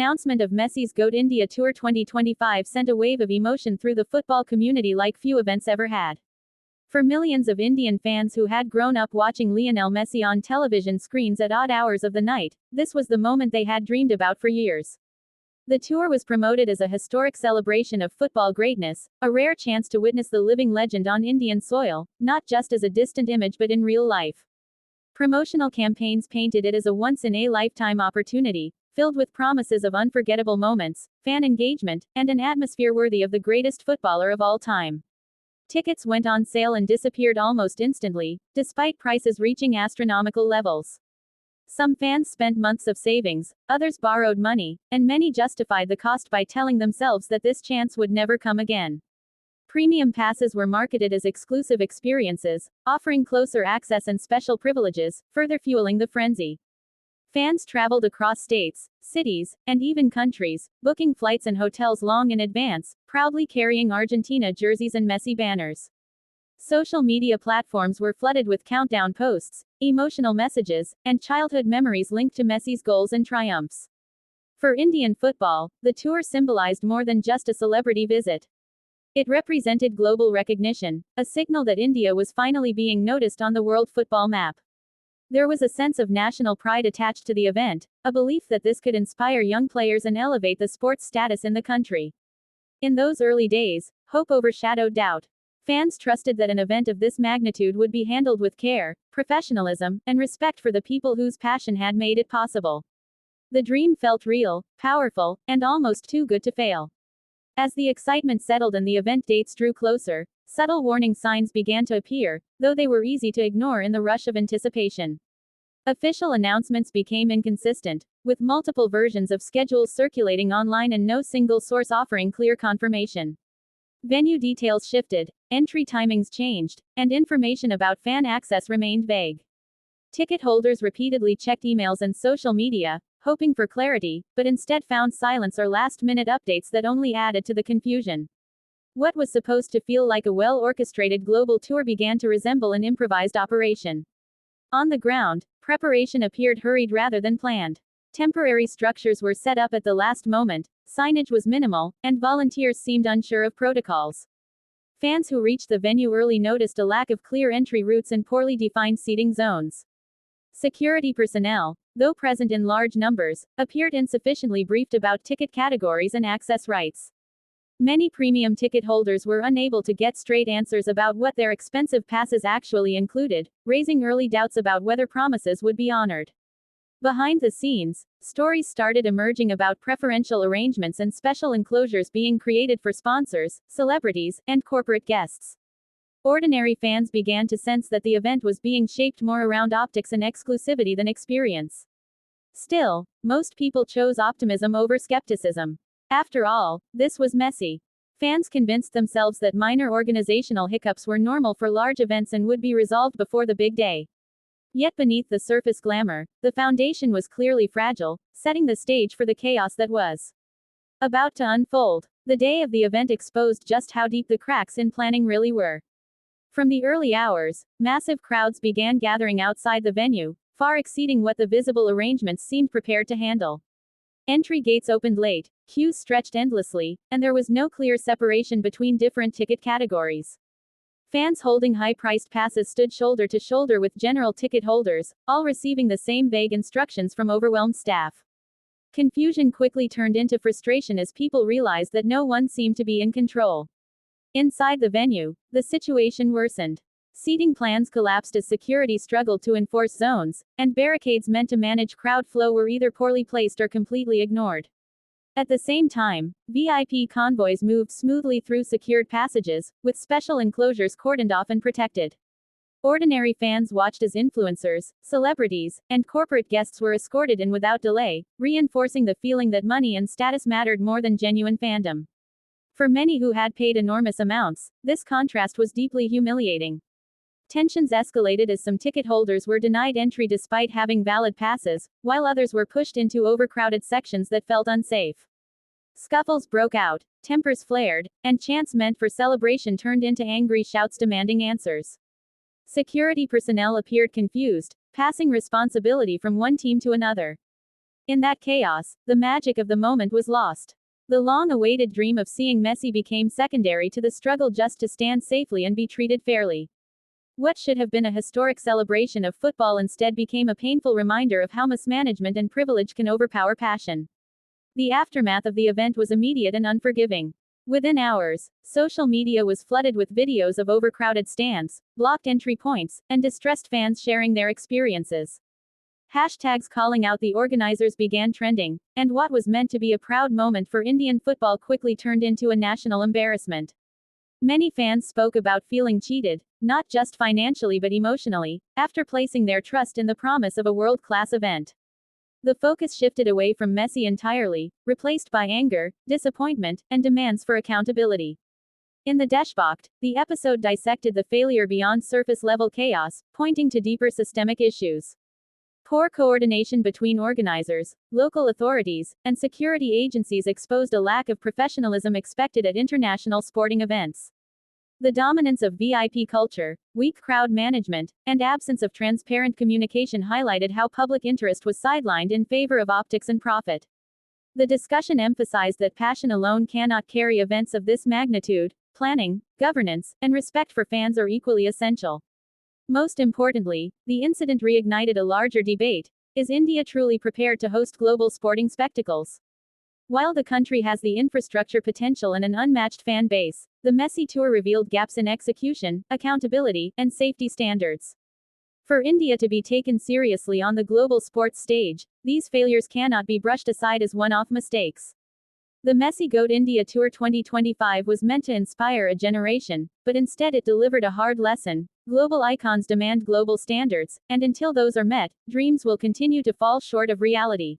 announcement of Messi's GOAT India Tour 2025 sent a wave of emotion through the football community like few events ever had. For millions of Indian fans who had grown up watching Lionel Messi on television screens at odd hours of the night, this was the moment they had dreamed about for years. The tour was promoted as a historic celebration of football greatness, a rare chance to witness the living legend on Indian soil, not just as a distant image but in real life. Promotional campaigns painted it as a once-in-a-lifetime opportunity, filled with promises of unforgettable moments, fan engagement, and an atmosphere worthy of the greatest footballer of all time. Tickets went on sale and disappeared almost instantly, despite prices reaching astronomical levels. Some fans spent months of savings, others borrowed money, and many justified the cost by telling themselves that this chance would never come again. Premium passes were marketed as exclusive experiences, offering closer access and special privileges, further fueling the frenzy. Fans traveled across states, cities, and even countries, booking flights and hotels long in advance, proudly carrying Argentina jerseys and Messi banners. Social media platforms were flooded with countdown posts, emotional messages, and childhood memories linked to Messi's goals and triumphs. For Indian football, the tour symbolized more than just a celebrity visit. It represented global recognition, a signal that India was finally being noticed on the world football map. There was a sense of national pride attached to the event, a belief that this could inspire young players and elevate the sport's status in the country. In those early days, hope overshadowed doubt. Fans trusted that an event of this magnitude would be handled with care, professionalism, and respect for the people whose passion had made it possible. The dream felt real, powerful, and almost too good to fail. As the excitement settled and the event dates drew closer, subtle warning signs began to appear, though they were easy to ignore in the rush of anticipation. Official announcements became inconsistent, with multiple versions of schedules circulating online and no single source offering clear confirmation. Venue details shifted, entry timings changed, and information about fan access remained vague. Ticket holders repeatedly checked emails and social media, hoping for clarity, but instead found silence or last-minute updates that only added to the confusion. What was supposed to feel like a well-orchestrated global tour began to resemble an improvised operation. On the ground, preparation appeared hurried rather than planned. Temporary structures were set up at the last moment, signage was minimal, and volunteers seemed unsure of protocols. Fans who reached the venue early noticed a lack of clear entry routes and poorly defined seating zones. Security personnel, though present in large numbers, appeared insufficiently briefed about ticket categories and access rights. Many premium ticket holders were unable to get straight answers about what their expensive passes actually included, raising early doubts about whether promises would be honored. Behind the scenes, stories started emerging about preferential arrangements and special enclosures being created for sponsors, celebrities, and corporate guests. Ordinary fans began to sense that the event was being shaped more around optics and exclusivity than experience. Still, most people chose optimism over skepticism. After all, this was Messi. Fans convinced themselves that minor organizational hiccups were normal for large events and would be resolved before the big day. Yet beneath the surface glamour, the foundation was clearly fragile, setting the stage for the chaos that was about to unfold. The day of the event exposed just how deep the cracks in planning really were. From the early hours, massive crowds began gathering outside the venue, far exceeding what the visible arrangements seemed prepared to handle. Entry gates opened late, queues stretched endlessly, and there was no clear separation between different ticket categories. Fans holding high-priced passes stood shoulder to shoulder with general ticket holders, all receiving the same vague instructions from overwhelmed staff. Confusion quickly turned into frustration as people realized that no one seemed to be in control. Inside the venue, the situation worsened. Seating plans collapsed as security struggled to enforce zones, and barricades meant to manage crowd flow were either poorly placed or completely ignored. At the same time, VIP convoys moved smoothly through secured passages, with special enclosures cordoned off and protected. Ordinary fans watched as influencers, celebrities, and corporate guests were escorted in without delay, reinforcing the feeling that money and status mattered more than genuine fandom. For many who had paid enormous amounts, this contrast was deeply humiliating. Tensions escalated as some ticket holders were denied entry despite having valid passes, while others were pushed into overcrowded sections that felt unsafe. Scuffles broke out, tempers flared, and chants meant for celebration turned into angry shouts demanding answers. Security personnel appeared confused, passing responsibility from one team to another. In that chaos, the magic of the moment was lost. The long-awaited dream of seeing Messi became secondary to the struggle just to stand safely and be treated fairly. What should have been a historic celebration of football instead became a painful reminder of how mismanagement and privilege can overpower passion. The aftermath of the event was immediate and unforgiving. Within hours, social media was flooded with videos of overcrowded stands, blocked entry points, and distressed fans sharing their experiences. Hashtags calling out the organizers began trending, and what was meant to be a proud moment for Indian football quickly turned into a national embarrassment. Many fans spoke about feeling cheated, not just financially but emotionally, after placing their trust in the promise of a world-class event. The focus shifted away from Messi entirely, replaced by anger, disappointment, and demands for accountability. In the Deshbhakt, the episode dissected the failure beyond surface-level chaos, pointing to deeper systemic issues. Poor coordination between organizers, local authorities, and security agencies exposed a lack of professionalism expected at international sporting events. The dominance of VIP culture, weak crowd management, and absence of transparent communication highlighted how public interest was sidelined in favor of optics and profit. The discussion emphasized that passion alone cannot carry events of this magnitude. Planning, governance, and respect for fans are equally essential. Most importantly, the incident reignited a larger debate. Is India truly prepared to host global sporting spectacles? While the country has the infrastructure potential and an unmatched fan base, the Messi Tour revealed gaps in execution, accountability, and safety standards. For India to be taken seriously on the global sports stage, these failures cannot be brushed aside as one-off mistakes. The Messi GOAT India Tour 2025 was meant to inspire a generation, but instead it delivered a hard lesson. Global icons demand global standards, and until those are met, dreams will continue to fall short of reality.